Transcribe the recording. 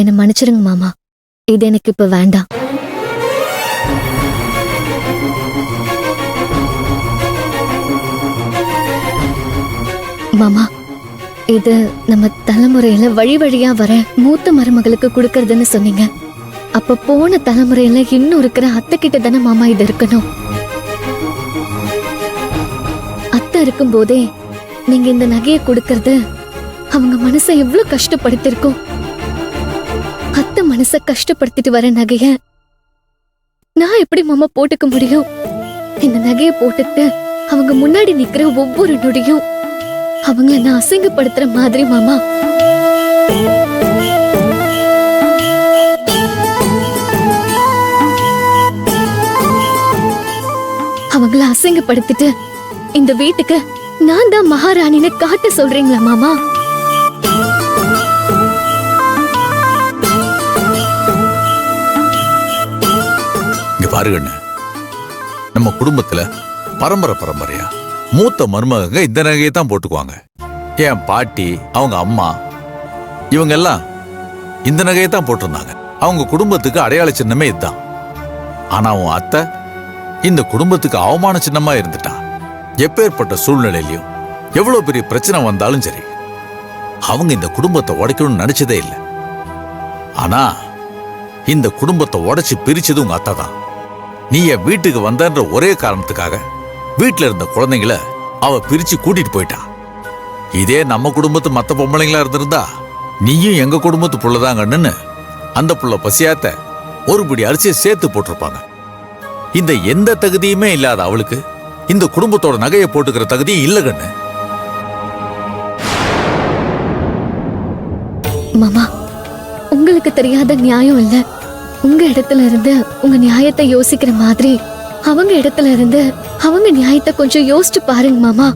என்ன மன்னிச்சிருங்க மாமா, இது எனக்கு இப்ப வேண்டாம். மாமா, இது நம்ம தலைமுறையில வழி வழியா வர மூத்த மருமகளுக்கு கொடுக்கறதுன்னு சொன்னீங்க. அப்ப போன தலைமுறையில இன்னும் இருக்கிற அத்தை கிட்ட தானே மாமா இது இருக்கணும். அத்தை இருக்கும் போதே நீங்க இந்த நகையை கொடுக்கறது அவங்க மனசை எவ்வளவு கஷ்டப்படுத்திருக்கும். அத்தை மனச கஷ்டப்படுத்திட்டு வர நகைய நான் எப்படி மாமா போட்டுக்க முடியும்? இந்த நகையை போட்டுட்டு அவங்க முன்னாடி நிக்கிற ஒவ்வொரு நொடியும் அவங்கள நான் அசிங்கப்படுத்துற மாதிரி மாமா. அவங்கள அசிங்கப்படுத்திட்டு இந்த வீட்டுக்கு நான் தான் மகாராணின்னு காட்ட சொல்றீங்களா மாமா? இங்க பாருங்க, நம்ம குடும்பத்துல பரம்பரையா மூத்த மருமக இந்த நகையை தான் போட்டுக்குவாங்க. என் பாட்டி, அவங்க அம்மா, இவங்க எல்லாம் இந்த நகையை தான் போட்டிருந்தாங்க. அவங்க குடும்பத்துக்கு அடையாள சின்னமே இதுதான். ஆனா உன் அத்தை இந்த குடும்பத்துக்கு அவமான சின்னமா இருந்துட்டான். எப்பேற்பட்ட சூழ்நிலையிலையும் எவ்வளவு பெரிய பிரச்சனை வந்தாலும் சரி, அவங்க இந்த குடும்பத்தை உடைக்கணும்னு நினைச்சதே இல்லை. ஆனா இந்த குடும்பத்தை உடைச்சு பிரிச்சது உங்க அத்தை தான். நீ என் வீட்டுக்கு வந்தன்ற ஒரே காரணத்துக்காக வீட்டுல இருந்த குழந்தைங்கள அவ பிரிச்சு கூட்டிட்டு போயிட்டான். இதே நம்ம குடும்பத்து மத்த பொம்பளைங்களா இருந்திருந்தா நீயும் எங்க குடும்பத்து புள்ளதாங்கன்னு அந்த புள்ள பசியாத்த ஒரு பிடி அரிசியை சேர்த்து போட்டிருப்பாங்க. இந்த எந்த தகுதியுமே இல்லாத அவளுக்கு இந்த குடும்பத்தோட நகையை போட்டுக்கிற தகுதியும் இல்ல கண்ணு. மாமா, உங்களுக்கு தெரியாத நியாயம் இல்ல. உங்க இடத்துல இருந்து உங்க நியாயத்தை யோசிக்கிற மாதிரி அவங்க இடத்துல இருந்து அவங்க நியாயத்தை கொஞ்சம் யோசிச்சு பாருங்க மாமா.